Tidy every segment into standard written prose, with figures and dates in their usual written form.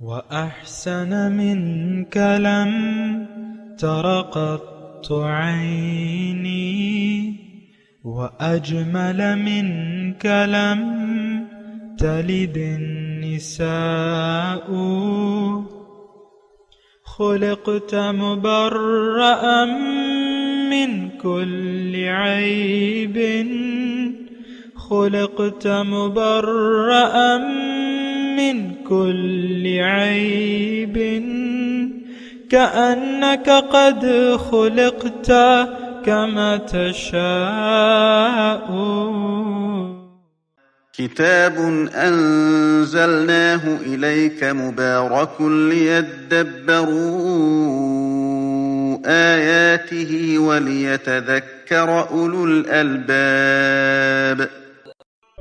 وأحسن منك لم تر قط عيني، وأجمل منك لم تلد النساء. خلقت مبرأ من كل عيب، خلقت مبرأ من كل عيب، كأنك قد خلقت كما تشاء. كتاب أنزلناه إليك مبارك ليدبروا آياته وليتذكر أولو الألباب.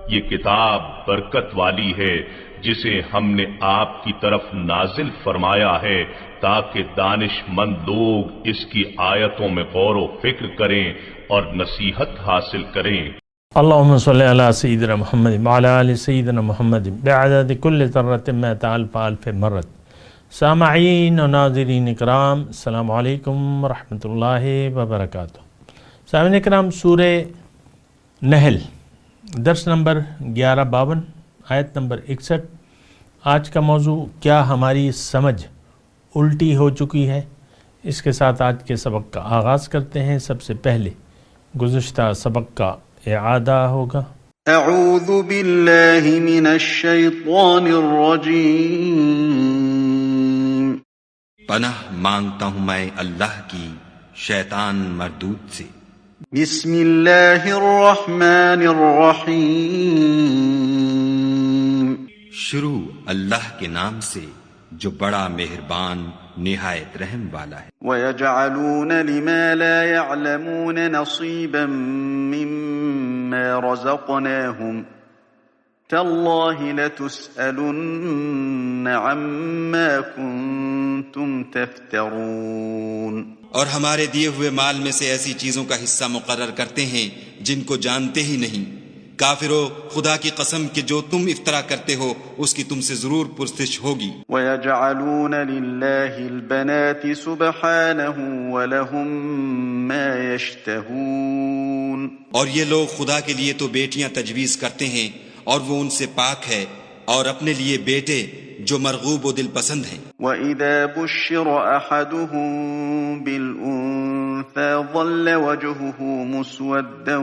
یہ کتاب برکت والی ہے جسے ہم نے آپ کی طرف نازل فرمایا ہے تاکہ دانش مند لوگ اس کی آیتوں میں غور و فکر کریں اور نصیحت حاصل کریں۔ اللہم صلی علی سیدنا محمد وعلی آل سیدنا محمد بعدد کل ذرۃ مئۃ الف الف مرۃ۔ سامعین و ناظرین اکرام، السلام علیکم ورحمۃ اللہ وبرکاتہ۔ سامعین اکرام، سورہ نحل درس نمبر 1152 آیت نمبر 61۔ آج کا موضوع کیا ہماری سمجھ الٹی ہو چکی ہے؟ اس کے ساتھ آج کے سبق کا آغاز کرتے ہیں۔ سب سے پہلے گزشتہ سبق کا اعادہ ہوگا۔ اعوذ باللہ من الشیطان الرجیم۔ پناہ مانگتا ہوں میں اللہ کی شیطان مردود سے۔ بسم اللہ الرحمن الرحیم۔ شروع اللہ کے نام سے جو بڑا مہربان نہایت رحم والا ہے۔ وَيَجْعَلُونَ لِمَا لَا يَعْلَمُونَ نَصِيبًا مِّمَّا رَزَقْنَاهُمْ تَاللَّهِ لَتُسْأَلُنَّ عَمَّا كُنتُمْ تَفْتَرُونَ۔ اور ہمارے دیے ہوئے مال میں سے ایسی چیزوں کا حصہ مقرر کرتے ہیں جن کو جانتے ہی نہیں۔ کافرو، خدا کی قسم کہ جو تم افطرا کرتے ہو اس کی تم سے ضرور پرسش ہوگی۔ وَيَجْعَلُونَ لِلَّهِ الْبَنَاتِ سُبْحَانَهُ وَلَهُم مَّا يَشْتَهُونَ۔ اور یہ لوگ خدا کے لیے تو بیٹیاں تجویز کرتے ہیں اور وہ ان سے پاک ہے، اور اپنے لیے بیٹے جو مرغوب و دل پسند ہیں۔ وَإِذَا بُشِّرَ أَحَدُهُم بِالْأُنثَىٰ ظَلَّ وَجْهُهُ مُسْوَدًّا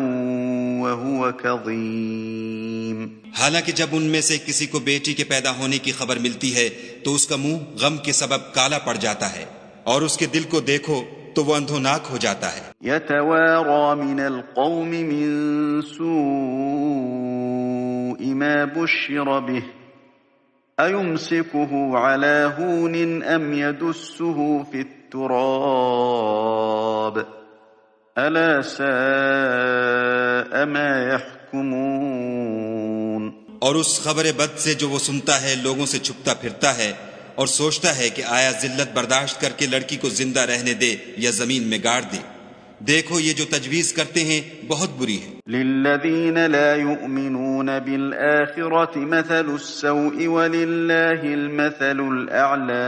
وَهُوَ كَظِيمٌ۔ حالانکہ جب ان میں سے کسی کو بیٹی کے پیدا ہونے کی خبر ملتی ہے تو اس کا منہ غم کے سبب کالا پڑ جاتا ہے، اور اس کے دل کو دیکھو تو وہ اندھوناک ہو جاتا ہے۔ يَتَوَارَىٰ مِنَ الْقَوْمِ مِن سُوءِ مَا بُشِّرَ بِهِ أَيُمْسِكُهُ عَلَىٰ هُونٍ أَمْ يَدُسُّهُ فِي التُّرَابِ أَلَا سَاءَ مَا يَحْكُمُونَ۔ اور اس خبر بد سے جو وہ سنتا ہے لوگوں سے چھپتا پھرتا ہے اور سوچتا ہے کہ آیا ذلت برداشت کر کے لڑکی کو زندہ رہنے دے یا زمین میں گاڑ دے۔ دیکھو یہ جو تجویز کرتے ہیں بہت بری ہے۔ لِلَّذِينَ لَا يُؤْمِنُونَ بِالْآخِرَةِ مَثَلُ السَّوْءِ وَلِلَّهِ الْمَثَلُ الْأَعْلَى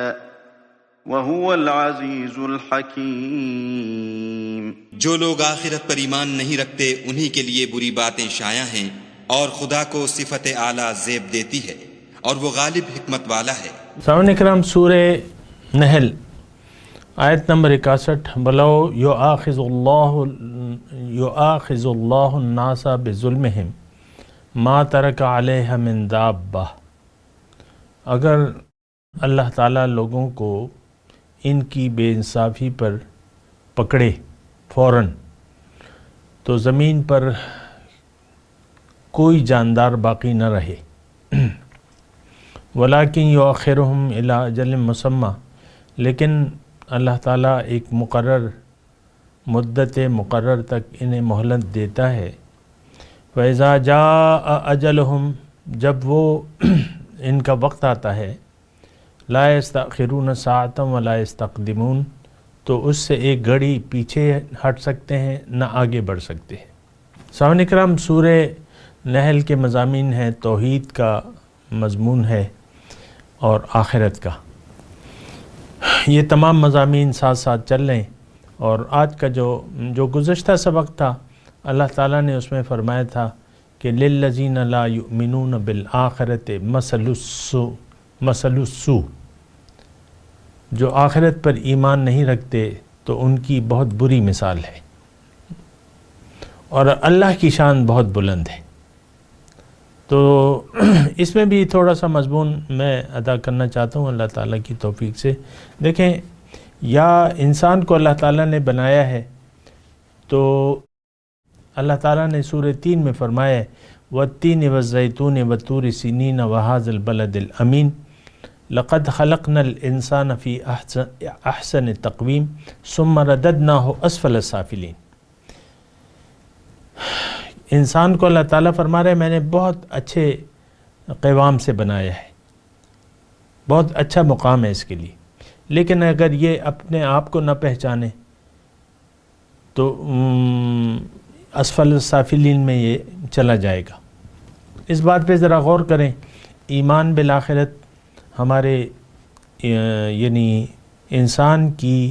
وَهُوَ الْعَزِيزُ الْحَكِيمُ۔ جو لوگ آخرت پر ایمان نہیں رکھتے انہی کے لیے بری باتیں شائع ہیں، اور خدا کو صفت اعلیٰ زیب دیتی ہے، اور وہ غالب حکمت والا ہے۔ سامعین اکرام، سورہ نحل آیت نمبر 61۔ بلو یؤاخذ اللہ الناس بظلمہم ما ترک علیہ من دابہ۔ اگر اللہ تعالیٰ لوگوں کو ان کی بے انصافی پر پکڑے فوراً تو زمین پر کوئی جاندار باقی نہ رہے۔ ولیکن یؤخرہم الی اجل مسمی، لیکن اللہ تعالیٰ ایک مقرر مدت مقرر تک انہیں مہلت دیتا ہے۔ فَإِذَا جَاءَ أَجَلُهُمْ، جب وہ ان کا وقت آتا ہے، لَا يَسْتَأْخِرُونَ سَاعَةً وَلَا يَسْتَقْدِمُونَ، تو اس سے ایک گھڑی پیچھے ہٹ سکتے ہیں نہ آگے بڑھ سکتے ہیں۔ سامعین اکرام، سورہ نحل کے مضامین ہیں، توحید کا مضمون ہے، اور آخرت کا، یہ تمام مضامین ساتھ ساتھ چل رہے ہیں۔ اور آج کا جو گزشتہ سبق تھا، اللہ تعالیٰ نے اس میں فرمایا تھا کہ للذین لا یؤمنون بالآخرۃ مثل السوء، جو آخرت پر ایمان نہیں رکھتے تو ان کی بہت بری مثال ہے، اور اللہ کی شان بہت بلند ہے۔ تو اس میں بھی تھوڑا سا مضمون میں ادا کرنا چاہتا ہوں اللہ تعالیٰ کی توفیق سے۔ دیکھیں، یا انسان کو اللہ تعالیٰ نے بنایا ہے تو اللہ تعالیٰ نے سورہ 3 میں فرمایا ہے وَالتِّينِ وَالزَّيْتُونِ وَالطُّورِ سِينِينَ وَهَٰذَا الْبَلَدِ الْأَمِينِ لَقَدْ خَلَقْنَا الْإِنسَانَ فِي أَحْسَنِ تَقْوِيمٍ ثُمَّ رَدَدْنَاهُ أَسْفَلَ السَّافِلِينَ۔ انسان کو اللہ تعالیٰ فرما رہے ہیں میں نے بہت اچھے قوام سے بنایا ہے، بہت اچھا مقام ہے اس کے لیے، لیکن اگر یہ اپنے آپ کو نہ پہچانے تو اسفل السافلین میں یہ چلا جائے گا۔ اس بات پہ ذرا غور کریں، ایمان بالآخرت ہمارے یعنی انسان کی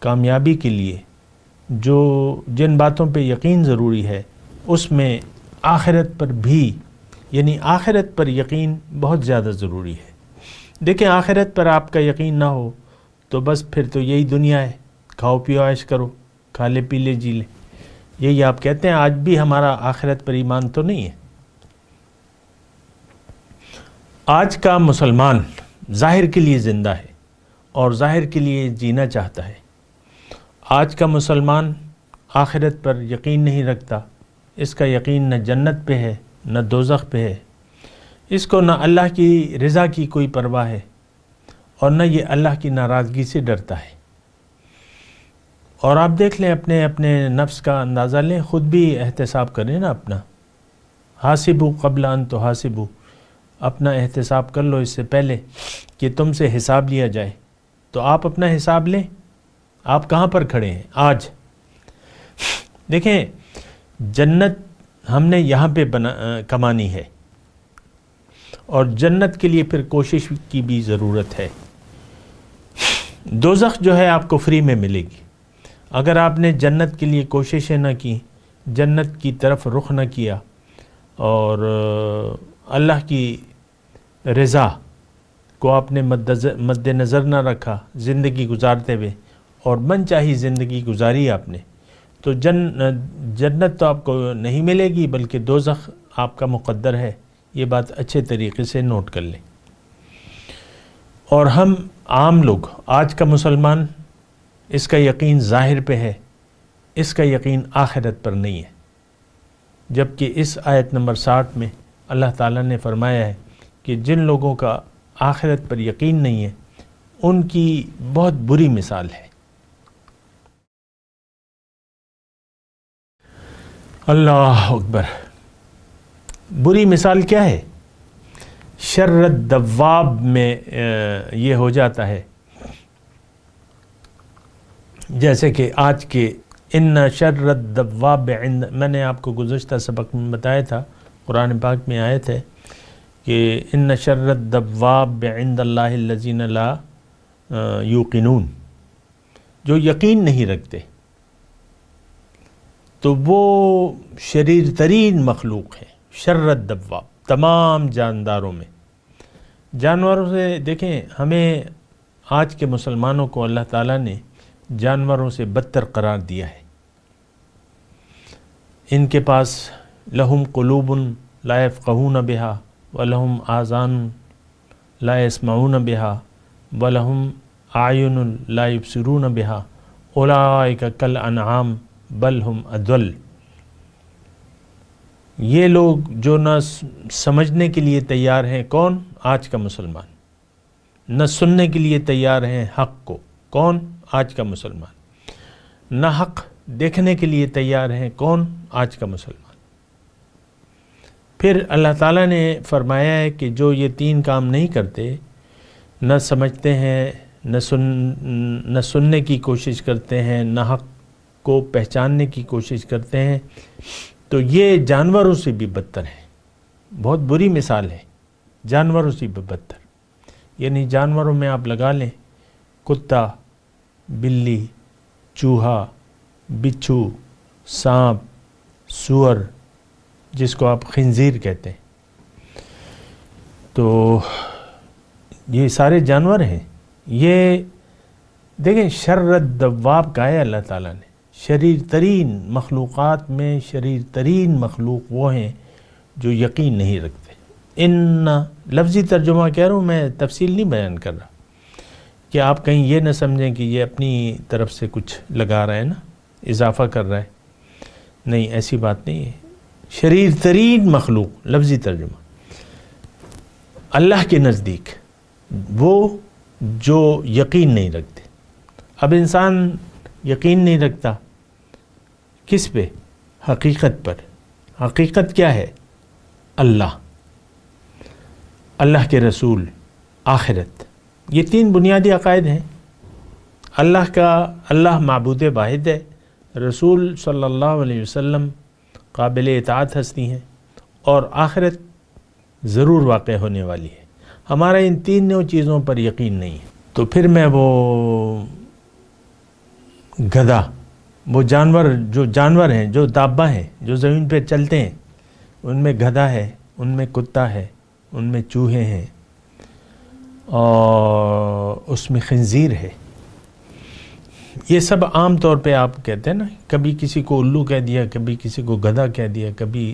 کامیابی کے لیے جن باتوں پہ یقین ضروری ہے، اس میں آخرت پر بھی، یعنی آخرت پر یقین بہت زیادہ ضروری ہے۔ دیکھیں، آخرت پر آپ کا یقین نہ ہو تو بس پھر تو یہی دنیا ہے، کھاؤ پیو عیش کرو، کھا لے پی لے جی لے، یہی آپ کہتے ہیں۔ آج بھی ہمارا آخرت پر ایمان تو نہیں ہے۔ آج کا مسلمان ظاہر کے لیے زندہ ہے اور ظاہر کے لیے جینا چاہتا ہے۔ آج کا مسلمان آخرت پر یقین نہیں رکھتا، اس کا یقین نہ جنت پہ ہے نہ دوزخ پہ ہے، اس کو نہ اللہ کی رضا کی کوئی پرواہ ہے اور نہ یہ اللہ کی ناراضگی سے ڈرتا ہے۔ اور آپ دیکھ لیں، اپنے نفس کا اندازہ لیں، خود بھی احتساب کریں نا اپنا، حاسبو قبل ان تحاسبو، اپنا احتساب کر لو اس سے پہلے کہ تم سے حساب لیا جائے۔ تو آپ اپنا حساب لیں، آپ کہاں پر کھڑے ہیں آج؟ دیکھیں، جنت ہم نے یہاں پہ کمانی ہے، اور جنت کے لیے پھر کوشش کی بھی ضرورت ہے۔ دوزخ جو ہے آپ کو فری میں ملے گی۔ اگر آپ نے جنت کے لیے کوششیں نہ کی، جنت کی طرف رخ نہ کیا، اور اللہ کی رضا کو آپ نے مد نظر نہ رکھا زندگی گزارتے ہوئے، اور من چاہی زندگی گزاری آپ نے، تو جنت تو آپ کو نہیں ملے گی، بلکہ دوزخ آپ کا مقدر ہے۔ یہ بات اچھے طریقے سے نوٹ کر لیں۔ اور ہم عام لوگ، آج کا مسلمان، اس کا یقین ظاہر پہ ہے، اس کا یقین آخرت پر نہیں ہے، جبکہ اس آیت نمبر 60 میں اللہ تعالیٰ نے فرمایا ہے کہ جن لوگوں کا آخرت پر یقین نہیں ہے ان کی بہت بری مثال ہے۔ اللہ اکبر! بری مثال کیا ہے؟ شر الدواب میں یہ ہو جاتا ہے، جیسے کہ آج کے ان شر الدواب عند، میں نے آپ کو گزشتہ سبق میں بتایا تھا، قرآن پاک میں آیت ہے کہ ان شر الدواب عند اللہ الذین لا یوقنون، جو یقین نہیں رکھتے تو وہ شریر ترین مخلوق ہے۔ شر الدواب، تمام جانداروں میں، جانوروں سے دیکھیں، ہمیں آج کے مسلمانوں کو اللہ تعالیٰ نے جانوروں سے بدتر قرار دیا ہے۔ ان کے پاس لہم قلوب لا یفقہون بہا ولہم آذان لا یسمعون بہا ولہم اعین لا یبصرون بہا اولئک کالانعام بل ہم اضل۔ یہ لوگ جو نہ سمجھنے کے لیے تیار ہیں، کون؟ آج کا مسلمان۔ نہ سننے کے لیے تیار ہیں حق کو، کون؟ آج کا مسلمان۔ نہ حق دیکھنے کے لیے تیار ہیں، کون؟ آج کا مسلمان۔ پھر اللہ تعالیٰ نے فرمایا ہے کہ جو یہ تین کام نہیں کرتے، نہ سمجھتے ہیں، نہ سننے کی کوشش کرتے ہیں، نہ حق کو پہچاننے کی کوشش کرتے ہیں، تو یہ جانوروں سے بھی بدتر ہیں۔ بہت بری مثال ہے، جانوروں سے بھی بدتر۔ یعنی جانوروں میں آپ لگا لیں کتا، بلی، چوہا، بچھو، سانپ، سور، جس کو آپ خنزیر کہتے ہیں، تو یہ سارے جانور ہیں۔ یہ دیکھیں شر الدواب کہا ہے اللہ تعالیٰ نے، شریر ترین مخلوقات میں شریر ترین مخلوق وہ ہیں جو یقین نہیں رکھتے۔ ان لفظی ترجمہ کہہ رہا ہوں میں، تفصیل نہیں بیان کر رہا کہ آپ کہیں یہ نہ سمجھیں کہ یہ اپنی طرف سے کچھ لگا رہا ہے نا، اضافہ کر رہا ہے، نہیں ایسی بات نہیں ہے۔ شریر ترین مخلوق لفظی ترجمہ اللہ کے نزدیک وہ جو یقین نہیں رکھتے۔ اب انسان یقین نہیں رکھتا کس پہ؟ حقیقت پر۔ حقیقت کیا ہے؟ اللہ، اللہ کے رسول، آخرت، یہ تین بنیادی عقائد ہیں۔ اللہ معبود واحد ہے، رسول صلی اللہ علیہ وسلم قابل اطاعت ہستی ہیں، اور آخرت ضرور واقع ہونے والی ہے۔ ہمارا ان تینوں چیزوں پر یقین نہیں ہے، تو پھر میں وہ گدھا، وہ جو جانور ہیں، جو دابہ ہیں، جو زمین پہ چلتے ہیں، ان میں گدھا ہے، ان میں کتا ہے، ان میں چوہے ہیں، اور اس میں خنزیر ہے۔ یہ سب عام طور پہ آپ کہتے ہیں نا، کبھی کسی کو الو کہہ دیا، کبھی کسی کو گدھا کہہ دیا، کبھی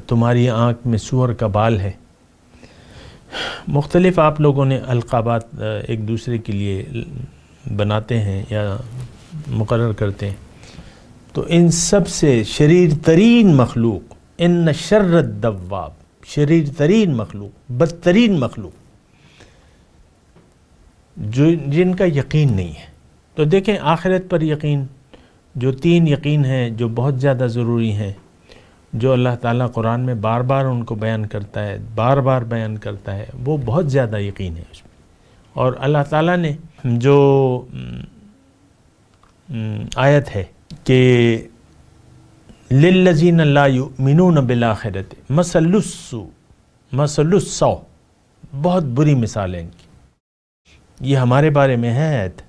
تمہاری آنکھ میں سور کا بال ہے۔ مختلف آپ لوگوں نے القابات ایک دوسرے کے لیے بناتے ہیں یا مقرر کرتے ہیں، تو ان سب سے شریر ترین مخلوق، ان شر الدواب، شریر ترین مخلوق، بدترین مخلوق، جن کا یقین نہیں ہے۔ تو دیکھیں آخرت پر یقین، جو تین یقین ہیں جو بہت زیادہ ضروری ہیں، جو اللہ تعالیٰ قرآن میں بار بار ان کو بیان کرتا ہے، بار بار بیان کرتا ہے، وہ بہت زیادہ یقین ہے اس میں۔ اور اللہ تعالیٰ نے جو آیت ہے کہ لِلَّذِينَ لَا يُؤْمِنُونَ بِالْآخِرَةِ مَثَلُ السَّوْءِ، بہت بری مثال ہے ان کی۔ یہ ہمارے بارے میں ہے آیت،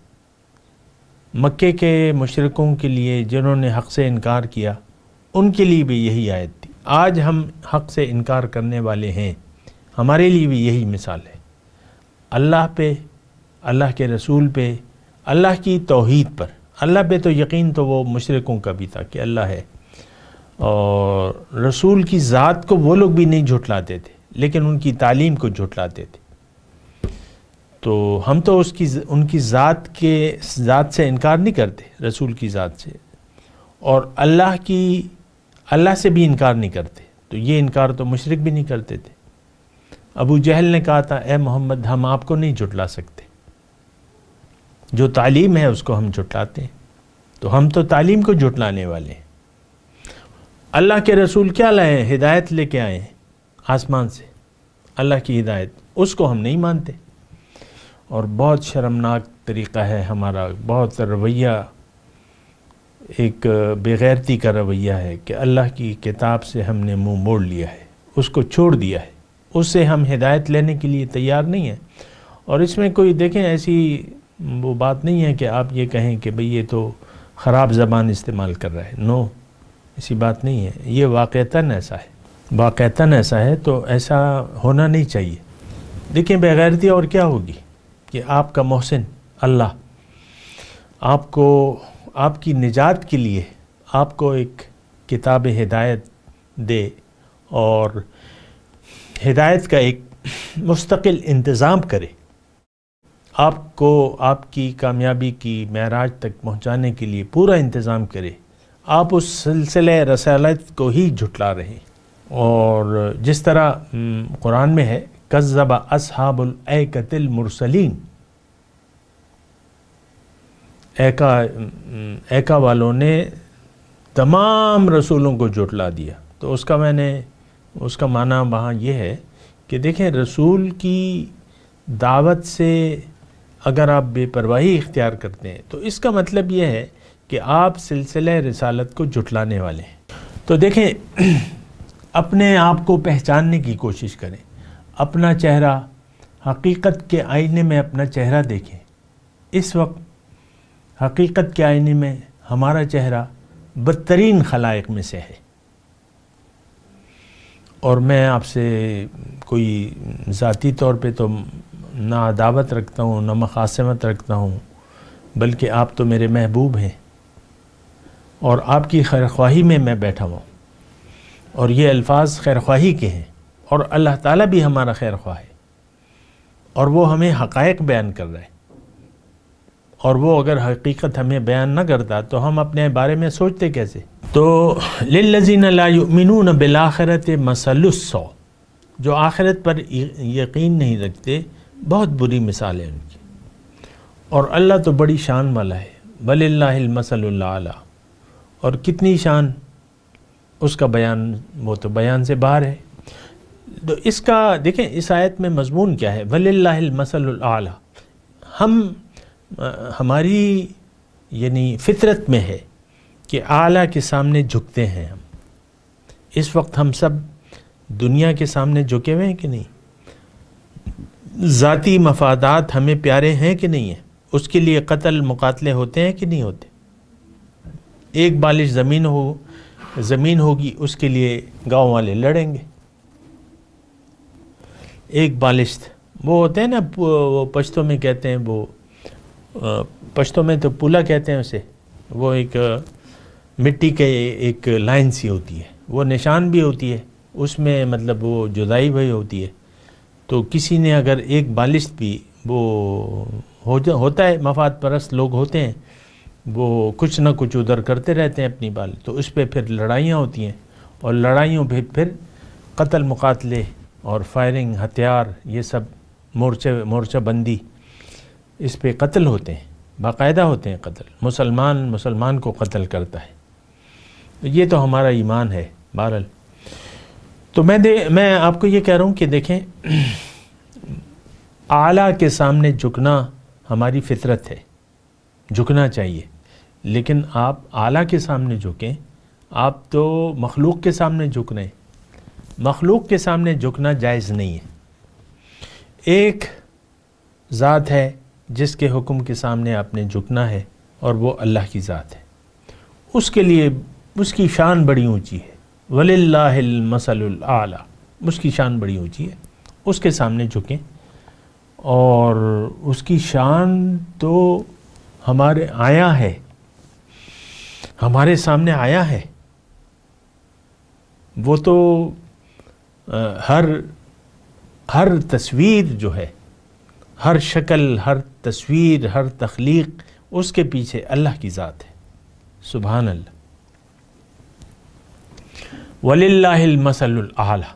مکے کے مشرکوں کے لیے جنہوں نے حق سے انکار کیا، ان کے لیے بھی یہی آیت تھی۔ آج ہم حق سے انکار کرنے والے ہیں، ہمارے لیے بھی یہی مثال ہے۔ اللہ پہ، اللہ کے رسول پہ، اللہ کی توحید پر۔ اللہ پہ تو یقین تو وہ مشرکوں کا بھی تھا کہ اللہ ہے، اور رسول کی ذات کو وہ لوگ بھی نہیں جھٹلاتے تھے، لیکن ان کی تعلیم کو جھٹلاتے تھے۔ تو ہم تو ان کی ذات سے انکار نہیں کرتے، رسول کی ذات سے، اور اللہ سے بھی انکار نہیں کرتے۔ تو یہ انکار تو مشرک بھی نہیں کرتے تھے۔ ابو جہل نے کہا تھا اے محمد ہم آپ کو نہیں جھٹلا سکتے، جو تعلیم ہے اس کو ہم جھٹلاتے ہیں، تو ہم تو تعلیم کو جھٹلانے والے ہیں۔ اللہ کے رسول کیا لائے ہیں؟ ہدایت لے کے آئے ہیں آسمان سے، اللہ کی ہدایت، اس کو ہم نہیں مانتے۔ اور بہت شرمناک طریقہ ہے ہمارا، بہت رویہ، ایک بے غیرتی کا رویہ ہے کہ اللہ کی کتاب سے ہم نے منہ موڑ لیا ہے، اس کو چھوڑ دیا ہے، اس سے ہم ہدایت لینے کے لیے تیار نہیں ہیں۔ اور اس میں کوئی دیکھیں ایسی وہ بات نہیں ہے کہ آپ یہ کہیں کہ بھئی یہ تو خراب زبان استعمال کر رہا ہے، نو، ایسی بات نہیں ہے، یہ واقعتاً ایسا ہے، واقعتاً ایسا ہے، تو ایسا ہونا نہیں چاہیے۔ دیکھیں بے غیرتی اور کیا ہوگی کہ آپ کا محسن اللہ آپ کو آپ کی نجات کے لیے آپ کو ایک کتاب ہدایت دے، اور ہدایت کا ایک مستقل انتظام کرے، آپ کو آپ کی کامیابی کی معراج تک پہنچانے کے لیے پورا انتظام کرے، آپ اس سلسلہ رسالت کو ہی جھٹلا رہے ہیں۔ اور جس طرح قرآن میں ہے کذب اصحاب الایکۃ المرسلین، ایکا والوں نے تمام رسولوں کو جھٹلا دیا۔ تو اس کا معنی وہاں یہ ہے کہ دیکھیں رسول کی دعوت سے اگر آپ بے پرواہی اختیار کرتے ہیں تو اس کا مطلب یہ ہے کہ آپ سلسلہ رسالت کو جھٹلانے والے ہیں۔ تو دیکھیں اپنے آپ کو پہچاننے کی کوشش کریں، اپنا چہرہ، حقیقت کے آئینے میں اپنا چہرہ دیکھیں. اس وقت حقیقت کے آئینے میں ہمارا چہرہ بدترین خلائق میں سے ہے. اور میں آپ سے کوئی ذاتی طور پہ تو نہ عداوت رکھتا ہوں نہ مخاصمت رکھتا ہوں، بلکہ آپ تو میرے محبوب ہیں اور آپ کی خیرخواہی میں میں بیٹھا ہوں، اور یہ الفاظ خیرخواہی کے ہیں، اور اللہ تعالیٰ بھی ہمارا خیرخواہ ہے، اور وہ ہمیں حقائق بیان کر رہا ہے. اور وہ اگر حقیقت ہمیں بیان نہ کرتا تو ہم اپنے بارے میں سوچتے کیسے؟ تو للذین لا یؤمنون بالآخرۃ مثل السوء، جو آخرت پر یقین نہیں رکھتے بہت بری مثال ہے ان کی. اور اللہ تو بڑی شان والا ہے، وللہ المثل الاعلی، اور کتنی شان اس کا بیان وہ تو بیان سے باہر ہے. تو اس کا دیکھیں اس آیت میں مضمون کیا ہے، وللہ المثل الاعلی. ہماری یعنی فطرت میں ہے کہ اعلیٰ کے سامنے جھکتے ہیں ہم. اس وقت ہم سب دنیا کے سامنے جھکے ہوئے ہیں کہ نہیں؟ ذاتی مفادات ہمیں پیارے ہیں کہ نہیں ہیں؟ اس کے لیے قتل مقاتلے ہوتے ہیں کہ نہیں ہوتے؟ ایک بالش زمین ہوگی اس کے لیے گاؤں والے لڑیں گے. ایک بالشت وہ ہوتے ہیں نا، وہ پشتوں میں کہتے ہیں، وہ پشتوں میں تو پولا کہتے ہیں اسے، وہ ایک مٹی کے ایک لائن سی ہوتی ہے، وہ نشان بھی ہوتی ہے، اس میں مطلب وہ جدائی بھی ہوتی ہے. تو کسی نے اگر ایک بالشت بھی وہ ہوتا ہے، مفاد پرست لوگ ہوتے ہیں، وہ کچھ نہ کچھ ادھر کرتے رہتے ہیں اپنی بال، تو اس پہ پھر لڑائیاں ہوتی ہیں، اور لڑائیوں پہ پھر قتل مقاتلے اور فائرنگ، ہتھیار، یہ سب مورچہ بندی، اس پہ قتل ہوتے ہیں، باقاعدہ ہوتے ہیں قتل. مسلمان کو قتل کرتا ہے. یہ تو ہمارا ایمان ہے. بہرحال تو میں آپ کو یہ کہہ رہا ہوں کہ دیکھیں اعلیٰ کے سامنے جھکنا ہماری فطرت ہے، جھکنا چاہیے. لیکن آپ اعلیٰ کے سامنے جھکیں، آپ تو مخلوق کے سامنے جھک رہے ہیں. مخلوق کے سامنے جھکنا جائز نہیں ہے. ایک ذات ہے جس کے حکم کے سامنے آپ نے جھکنا ہے، اور وہ اللہ کی ذات ہے. اس کے لیے اس کی شان بڑی اونچی ہے. وَلِلَّهِ الْمَثَلُ الْأَعْلَى، اس کی شان بڑی اونچی ہے. اس کے سامنے جھکیں، اور اس کی شان تو ہمارے آیا ہے، ہمارے سامنے آیا ہے. وہ تو ہر تصویر جو ہے، ہر شکل، ہر تصویر، ہر تخلیق، اس کے پیچھے اللہ کی ذات ہے. سبحان اللہ. وَلِلَّهِ الْمَثَلُ الْأَعْلَى،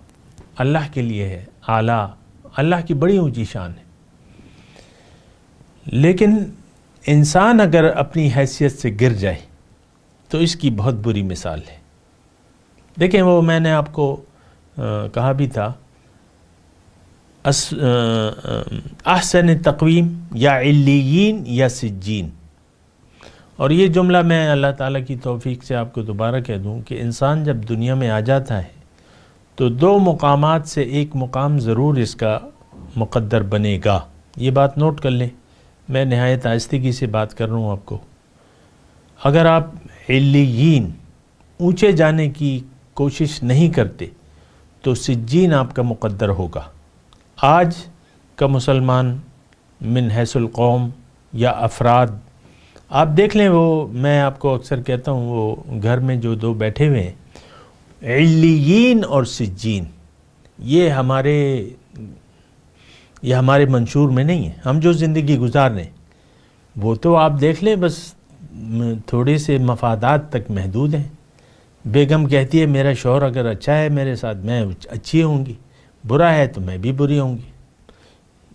اللہ کے لیے ہے اعلیٰ، اللہ کی بڑی اونچی شان ہے. لیکن انسان اگر اپنی حیثیت سے گر جائے تو اس کی بہت بری مثال ہے. دیکھیں وہ میں نے آپ کو کہا بھی تھا، احسن تقویم یا علیین یا سجین. اور یہ جملہ میں اللہ تعالیٰ کی توفیق سے آپ کو دوبارہ کہہ دوں کہ انسان جب دنیا میں آ جاتا ہے تو دو مقامات سے ایک مقام ضرور اس کا مقدر بنے گا. یہ بات نوٹ کر لیں، میں نہایت آہستگی سے بات کر رہا ہوں آپ کو. اگر آپ علیین اونچے جانے کی کوشش نہیں کرتے تو سجین آپ کا مقدر ہوگا. آج کا مسلمان من حیث القوم یا افراد، آپ دیکھ لیں، وہ میں آپ کو اکثر کہتا ہوں، وہ گھر میں جو دو بیٹھے ہوئے ہیں، علیین اور سجین، یہ ہمارے منشور میں نہیں ہے. ہم جو زندگی گزار رہے ہیں وہ تو آپ دیکھ لیں بس تھوڑے سے مفادات تک محدود ہیں. بیگم کہتی ہے میرا شوہر اگر اچھا ہے میرے ساتھ میں اچھی ہوں گی، برا ہے تو میں بھی بری ہوں گی.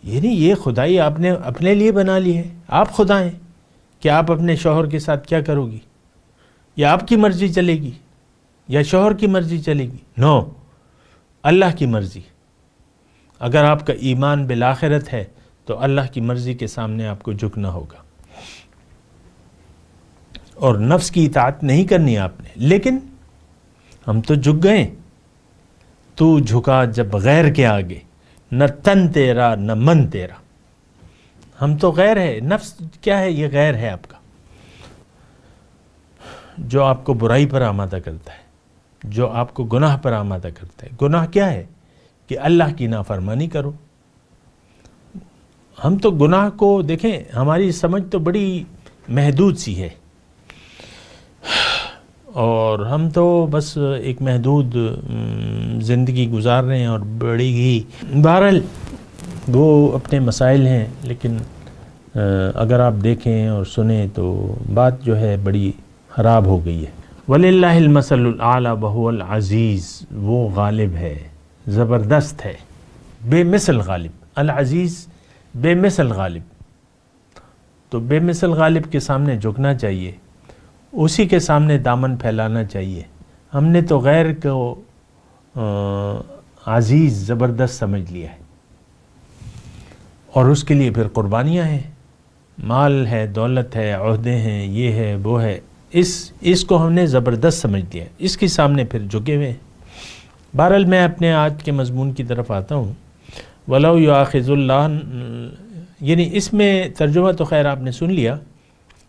یعنی یہ خدائی آپ نے اپنے لیے بنا لی ہے. آپ خدا ہیں کہ آپ اپنے شوہر کے ساتھ کیا کرو گی، یا آپ کی مرضی چلے گی یا شوہر کی مرضی چلے گی؟ نو، اللہ کی مرضی. اگر آپ کا ایمان بالآخرت ہے تو اللہ کی مرضی کے سامنے آپ کو جھکنا ہوگا، اور نفس کی اطاعت نہیں کرنی آپ نے. لیکن ہم تو جھک گئے. تو جھکا جب غیر کے آگے، نہ تن تیرا نہ من تیرا. ہم تو غیر ہے. نفس کیا ہے؟ یہ غیر ہے آپ کا، جو آپ کو برائی پر آمادہ کرتا ہے، جو آپ کو گناہ پر آمادہ کرتا ہے. گناہ کیا ہے؟ کہ اللہ کی نافرمانی کرو. ہم تو گناہ کو دیکھیں، ہماری سمجھ تو بڑی محدود سی ہے، اور ہم تو بس ایک محدود زندگی گزار رہے ہیں، اور بڑی ہی بہرحال وہ اپنے مسائل ہیں. لیکن اگر آپ دیکھیں اور سنیں تو بات جو ہے بڑی خراب ہو گئی ہے. وَلِلَّهِ الْمَثَلُ الْأَعْلَى وَهُوَ الْعَزِيزُ، وہ غالب ہے، زبردست ہے، بے مثل غالب. العزیز بے مثل غالب. تو بے مثل غالب کے سامنے جھکنا چاہیے، اسی کے سامنے دامن پھیلانا چاہیے. ہم نے تو غیر کو عزیز زبردست سمجھ لیا ہے، اور اس کے لیے پھر قربانیاں ہیں، مال ہے، دولت ہے، عہدے ہیں، یہ ہے وہ ہے. اس کو ہم نے زبردست سمجھ لیا، اس کے سامنے پھر جھکے ہوئے ہیں. بہرحال میں اپنے آج کے مضمون کی طرف آتا ہوں. وَلَوْ يُؤَاخِذُ اللَّهُ، یعنی اس میں ترجمہ تو خیر آپ نے سن لیا.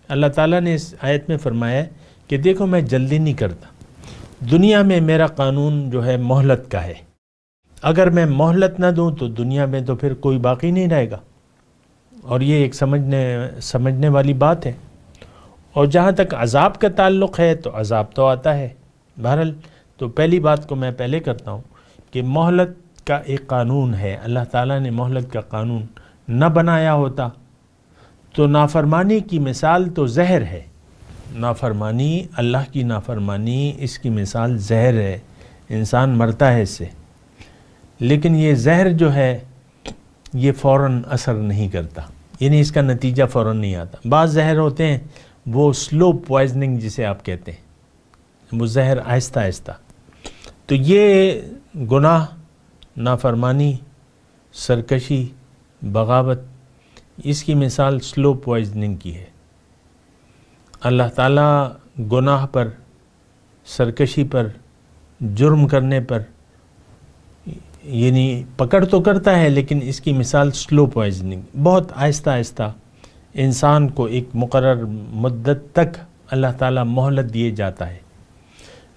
اللہ تعالیٰ نے اس آیت میں فرمایا کہ دیکھو میں جلدی نہیں کرتا. دنیا میں میرا قانون جو ہے مہلت کا ہے. اگر میں مہلت نہ دوں تو دنیا میں تو پھر کوئی باقی نہیں رہے گا، اور یہ ایک سمجھنے والی بات ہے. اور جہاں تک عذاب کا تعلق ہے تو عذاب تو آتا ہے. بہرحال تو پہلی بات کو میں پہلے کرتا ہوں کہ مہلت کا ایک قانون ہے. اللہ تعالیٰ نے مہلت کا قانون نہ بنایا ہوتا تو نافرمانی کی مثال تو زہر ہے. نافرمانی، اللہ کی نافرمانی، اس کی مثال زہر ہے. انسان مرتا ہے اس سے، لیکن یہ زہر جو ہے یہ فوراً اثر نہیں کرتا، یعنی اس کا نتیجہ فوراً نہیں آتا. بعض زہر ہوتے ہیں وہ سلو پوائزننگ جسے آپ کہتے ہیں، وہ زہر آہستہ آہستہ. تو یہ گناہ، نافرمانی، سرکشی، بغاوت، اس کی مثال سلو پوائزننگ کی ہے. اللہ تعالیٰ گناہ پر، سرکشی پر، جرم کرنے پر یعنی پکڑ تو کرتا ہے، لیکن اس کی مثال سلو پوائزننگ، بہت آہستہ آہستہ انسان کو ایک مقرر مدت تک اللہ تعالیٰ مہلت دیے جاتا ہے.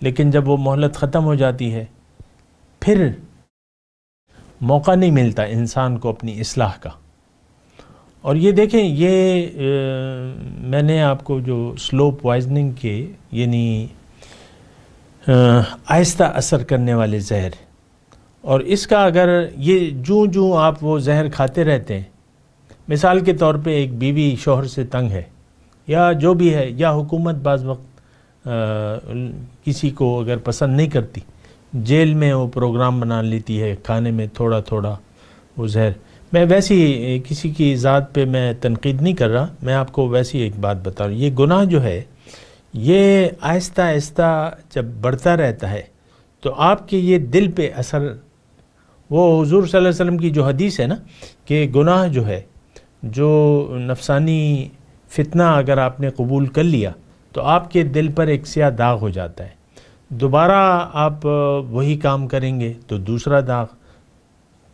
لیکن جب وہ مہلت ختم ہو جاتی ہے پھر موقع نہیں ملتا انسان کو اپنی اصلاح کا. اور یہ دیکھیں، یہ میں نے آپ کو جو سلو پوائزننگ کے یعنی آہستہ اثر کرنے والے زہر، اور اس کا اگر یہ جوں آپ وہ زہر کھاتے رہتے ہیں، مثال کے طور پہ ایک بیوی شوہر سے تنگ ہے یا جو بھی ہے، یا حکومت بعض وقت کسی کو اگر پسند نہیں کرتی، جیل میں وہ پروگرام بنا لیتی ہے کھانے میں تھوڑا تھوڑا وہ زہر. میں ویسی کسی کی ذات پہ میں تنقید نہیں کر رہا، میں آپ کو ویسی ایک بات بتا رہا ہوں. یہ گناہ جو ہے یہ آہستہ آہستہ جب بڑھتا رہتا ہے تو آپ کے یہ دل پہ اثر، وہ حضور صلی اللہ علیہ وسلم کی جو حدیث ہے نا کہ گناہ جو ہے، جو نفسانی فتنہ اگر آپ نے قبول کر لیا تو آپ کے دل پر ایک سیاہ داغ ہو جاتا ہے. دوبارہ آپ وہی کام کریں گے تو دوسرا داغ،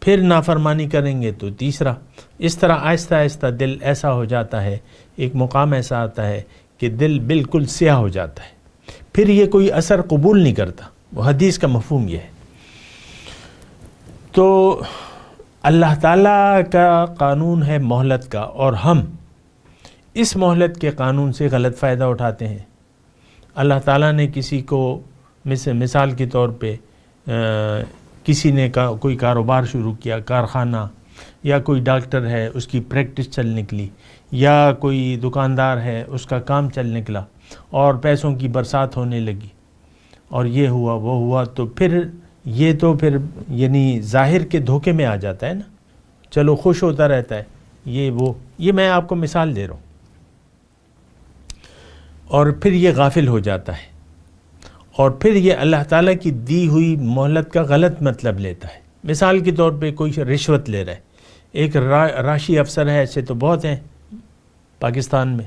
پھر نافرمانی کریں گے تو تیسرا. اس طرح آہستہ آہستہ دل ایسا ہو جاتا ہے، ایک مقام ایسا آتا ہے کہ دل بالکل سیاہ ہو جاتا ہے، پھر یہ کوئی اثر قبول نہیں کرتا. وہ حدیث کا مفہوم یہ ہے. تو اللہ تعالیٰ کا قانون ہے مہلت کا، اور ہم اس مہلت کے قانون سے غلط فائدہ اٹھاتے ہیں. اللہ تعالیٰ نے کسی کو مثال کے طور پہ کسی نے کوئی کاروبار شروع کیا، کارخانہ، یا کوئی ڈاکٹر ہے اس کی پریکٹس چل نکلی، یا کوئی دکاندار ہے اس کا کام چل نکلا، اور پیسوں کی برسات ہونے لگی، اور یہ ہوا وہ ہوا، تو پھر یہ تو پھر یعنی ظاہر کے دھوکے میں آ جاتا ہے نا. چلو خوش ہوتا رہتا ہے، یہ وہ، یہ میں آپ کو مثال دے رہا ہوں. اور پھر یہ غافل ہو جاتا ہے، اور پھر یہ اللہ تعالیٰ کی دی ہوئی مہلت کا غلط مطلب لیتا ہے. مثال کے طور پہ کوئی رشوت لے رہا ہے، ایک راشی افسر ہے، ایسے تو بہت ہیں پاکستان میں.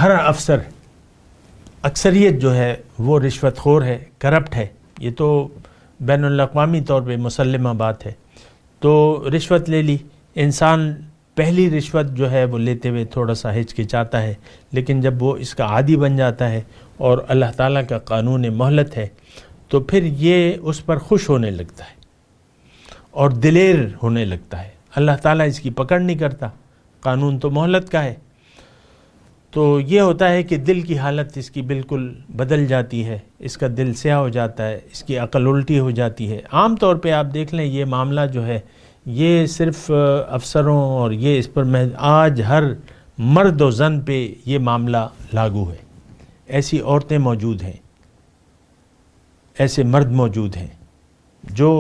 ہر افسر، اکثریت جو ہے وہ رشوت خور ہے، کرپٹ ہے. یہ تو بین الاقوامی طور پہ مسلمہ بات ہے. تو رشوت لے لی، انسان پہلی رشوت جو ہے وہ لیتے ہوئے تھوڑا سا ہچکچاتا ہے، لیکن جب وہ اس کا عادی بن جاتا ہے اور اللہ تعالیٰ کا قانون مہلت ہے تو پھر یہ اس پر خوش ہونے لگتا ہے اور دلیر ہونے لگتا ہے۔ اللہ تعالیٰ اس کی پکڑ نہیں کرتا، قانون تو مہلت کا ہے۔ تو یہ ہوتا ہے کہ دل کی حالت اس کی بالکل بدل جاتی ہے، اس کا دل سیاہ ہو جاتا ہے، اس کی عقل الٹی ہو جاتی ہے۔ عام طور پہ آپ دیکھ لیں یہ معاملہ جو ہے یہ صرف افسروں اور یہ اس پر آج ہر مرد و زن پہ یہ معاملہ لاگو ہے۔ ایسی عورتیں موجود ہیں، ایسے مرد موجود ہیں جو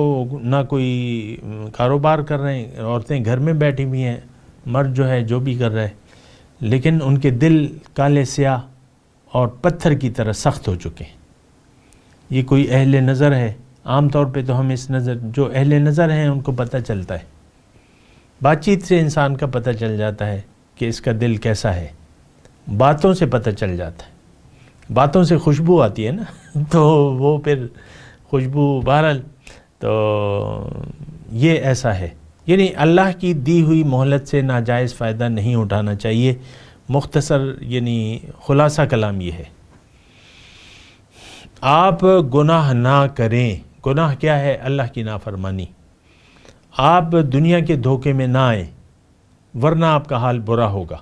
نہ کوئی کاروبار کر رہے ہیں، عورتیں گھر میں بیٹھی ہوئی ہیں، مرد جو ہے جو بھی کر رہے ہیں، لیکن ان کے دل کالے سیاہ اور پتھر کی طرح سخت ہو چکے ہیں۔ یہ کوئی اہل نظر ہے، عام طور پہ تو ہم اس نظر جو اہل نظر ہیں ان کو پتہ چلتا ہے، بات چیت سے انسان کا پتہ چل جاتا ہے کہ اس کا دل کیسا ہے، باتوں سے پتہ چل جاتا ہے، باتوں سے خوشبو آتی ہے نا تو وہ پھر خوشبو بہرحال تو یہ ایسا ہے۔ یعنی اللہ کی دی ہوئی مہلت سے ناجائز فائدہ نہیں اٹھانا چاہیے۔ مختصر یعنی خلاصہ کلام یہ ہے، آپ گناہ نہ کریں۔ گناہ کیا ہے؟ اللہ کی نافرمانی۔ آپ دنیا کے دھوکے میں نہ آئیں ورنہ آپ کا حال برا ہوگا۔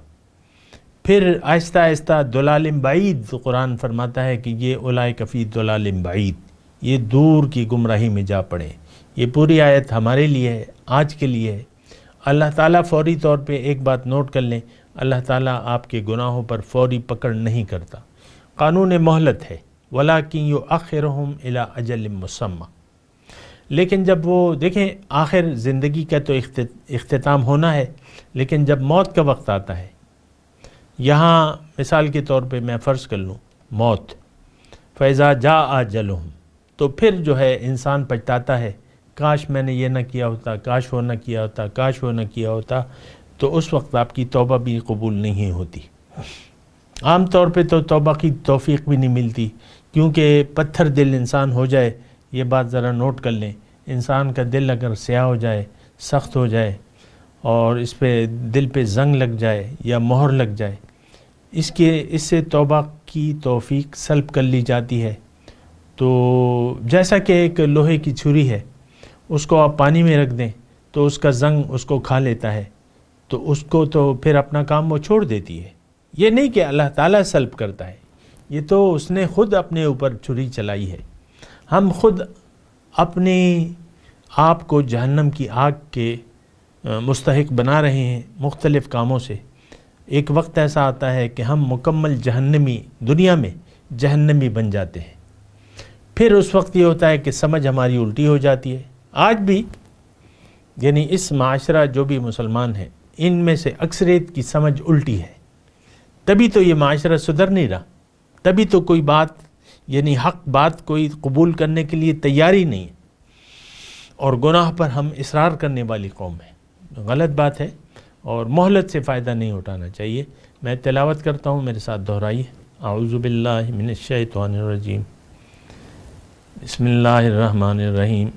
پھر آہستہ آہستہ ضلال بعید، قرآن فرماتا ہے کہ یہ اولئک فی ضلال بعید، یہ دور کی گمراہی میں جا پڑے۔ یہ پوری آیت ہمارے لیے ہے، آج کے لیے ہے۔ اللہ تعالیٰ فوری طور پہ ایک بات نوٹ کر لیں، اللہ تعالیٰ آپ کے گناہوں پر فوری پکڑ نہیں کرتا، قانون مہلت ہے۔ وَلَٰكِن يُؤَخِّرُهُمْ إِلَىٰ أَجَلٍ مُّسَمًّى۔ لیکن جب وہ دیکھیں آخر زندگی کا تو اختتام ہونا ہے، لیکن جب موت کا وقت آتا ہے، یہاں مثال کے طور پہ میں فرض کر لوں موت، فَإِذَا جَاءَ أَجَلُهُمْ، تو پھر جو ہے انسان پچھتاتا ہے، کاش میں نے یہ نہ کیا ہوتا، کاش وہ نہ کیا ہوتا، کاش وہ نہ کیا ہوتا، تو اس وقت آپ کی توبہ بھی قبول نہیں ہوتی۔ عام طور پہ تو توبہ کی توفیق بھی نہیں ملتی، کیونکہ پتھر دل انسان ہو جائے، یہ بات ذرا نوٹ کر لیں، انسان کا دل اگر سیاہ ہو جائے، سخت ہو جائے اور اس پہ دل پہ زنگ لگ جائے یا مہر لگ جائے، اس سے توبہ کی توفیق سلب کر لی جاتی ہے۔ تو جیسا کہ ایک لوہے کی چھری ہے، اس کو آپ پانی میں رکھ دیں تو اس کا زنگ اس کو کھا لیتا ہے، تو اس کو تو پھر اپنا کام وہ چھوڑ دیتی ہے۔ یہ نہیں کہ اللہ تعالیٰ سلب کرتا ہے، یہ تو اس نے خود اپنے اوپر چھری چلائی ہے۔ ہم خود اپنے آپ کو جہنم کی آگ کے مستحق بنا رہے ہیں مختلف کاموں سے۔ ایک وقت ایسا آتا ہے کہ ہم مکمل جہنمی، دنیا میں جہنمی بن جاتے ہیں۔ پھر اس وقت یہ ہوتا ہے کہ سمجھ ہماری الٹی ہو جاتی ہے۔ آج بھی یعنی اس معاشرہ جو بھی مسلمان ہیں، ان میں سے اکثریت کی سمجھ الٹی ہے، تبھی تو یہ معاشرہ سدھر نہیں رہا، تبھی تو کوئی بات یعنی حق بات کوئی قبول کرنے کے لیے تیاری نہیں ہے، اور گناہ پر ہم اصرار کرنے والی قوم ہے۔ غلط بات ہے اور مہلت سے فائدہ نہیں اٹھانا چاہیے۔ میں تلاوت کرتا ہوں، میرے ساتھ دہرائیے۔ اعوذ باللہ من الشیطان الرجیم، بسم اللہ الرحمن الرحیم۔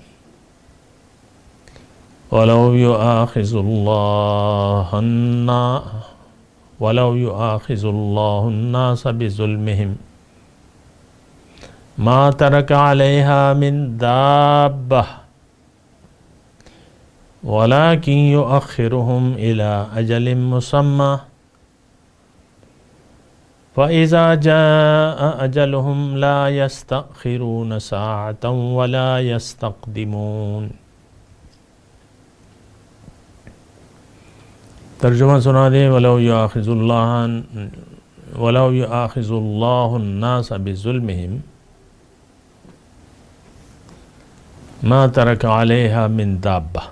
وَلَوْ يُؤَاخِذُ اللَّهُ النَّاسَ بِظُلْمِهِمْ مَا تَرَكَ عَلَيْهَا مِنْ دَابَّةٍ وَلَكِنْ يُؤَخِّرُهُمْ إِلَىٰ أَجَلٍ مُّسَمًّى فَإِذَا جَاءَ أَجَلُهُمْ لَا يَسْتَأْخِرُونَ سَاعَةً وَلَا يَسْتَقْدِمُونَ۔ ترجمہ سنا دیں۔ وَلَوْ يُؤَاخِذُ اللَّهُ النَّاسَ بِظُلْمِهِمْ مَا تَرَكَ عَلَيْهَا مِنْ دَابَّةٍ،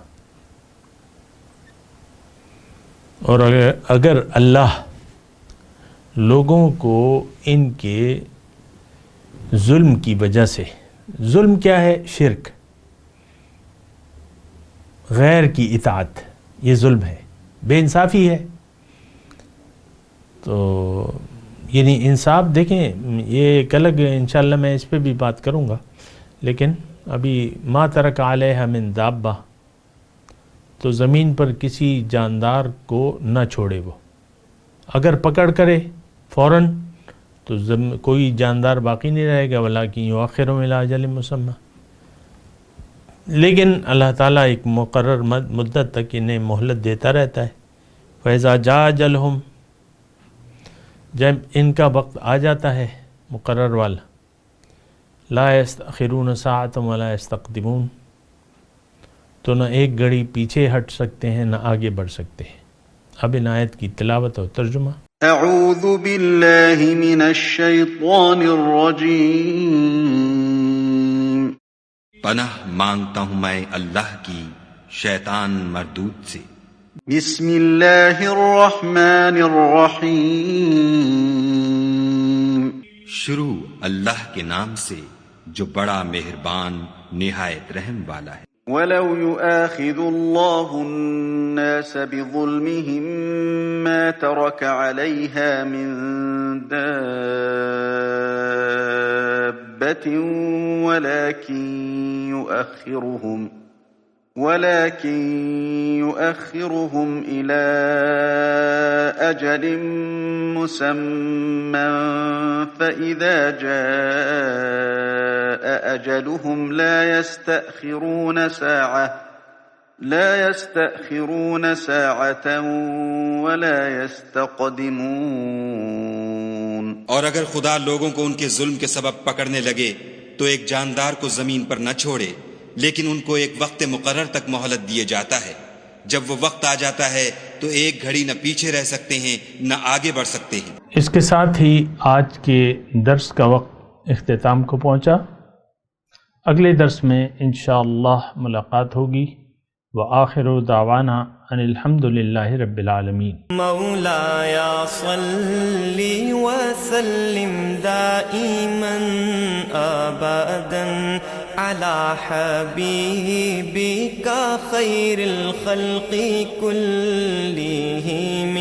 اور اگر اللہ لوگوں کو ان کے ظلم کی وجہ سے، ظلم کیا ہے؟ شرک، غیر کی اطاعت، یہ ظلم ہے، بے انصافی ہے۔ تو یعنی انصاف دیکھیں، یہ ایک الگ انشاءاللہ میں اس پہ بھی بات کروں گا، لیکن ابھی ما ترک علیہ من دابہ، تو زمین پر کسی جاندار کو نہ چھوڑے وہ. اگر پکڑ کرے فوراً تو کوئی جاندار باقی نہیں رہے گا. وَلَٰكِن يُؤَخِّرُهُمْ إِلَىٰ أَجَلٍ مُّسَمًّى. لیکن اللہ تعالیٰ ایک مقرر مدت تک انہیں مہلت دیتا رہتا ہے. فَإِذَا جَاءَ أَجَلُهُمْ، جب ان کا وقت آ جاتا ہے مقرر والا، لَا يَسْتَأْخِرُونَ سَاعَةً وَلَا يَسْتَقْدِمُونَ، تو نہ ایک گھڑی پیچھے ہٹ سکتے ہیں نہ آگے بڑھ سکتے ہیں. اب ان آیت کی تلاوت اور ترجمہ. اعوذ باللہ من الشیطان الرجیم. پناہ مانگتا ہوں میں اللہ کی شیطان مردود سے. بسم اللہ الرحمن الرحیم. شروع اللہ کے نام سے جو بڑا مہربان نہایت رحم والا ہے. وَلَوْ يُؤَاخِذُ اللَّهُ النَّاسَ بِظُلْمِهِمْ مَا تَرَكَ عَلَيْهَا مِن دَابَّةٍ وَلَكِن يُؤَخِّرُهُمْ إِلَىٰ أَجَلٍ مُّسَمًّى فَإِذَا جَاءَ أَجَلُهُمْ لَا يَسْتَأْخِرُونَ سَاعَةً وَلَا يَسْتَقْدِمُونَ. اور اگر خدا لوگوں کو ان کے ظلم کے سبب پکڑنے لگے تو ایک جاندار کو زمین پر نہ چھوڑے، لیکن ان کو ایک وقت مقرر تک مہلت دیے جاتا ہے. جب وہ وقت آ جاتا ہے تو ایک گھڑی نہ پیچھے رہ سکتے ہیں نہ آگے بڑھ سکتے ہیں. اس کے ساتھ ہی آج کے درس کا وقت اختتام کو پہنچا. اگلے درس میں انشاءاللہ ملاقات ہوگی. وآخر دعوانا ان الحمد للہ رب العالمین. مولاي صل وسلم دائما ابدا على حبيبك خير الخلق كلهم.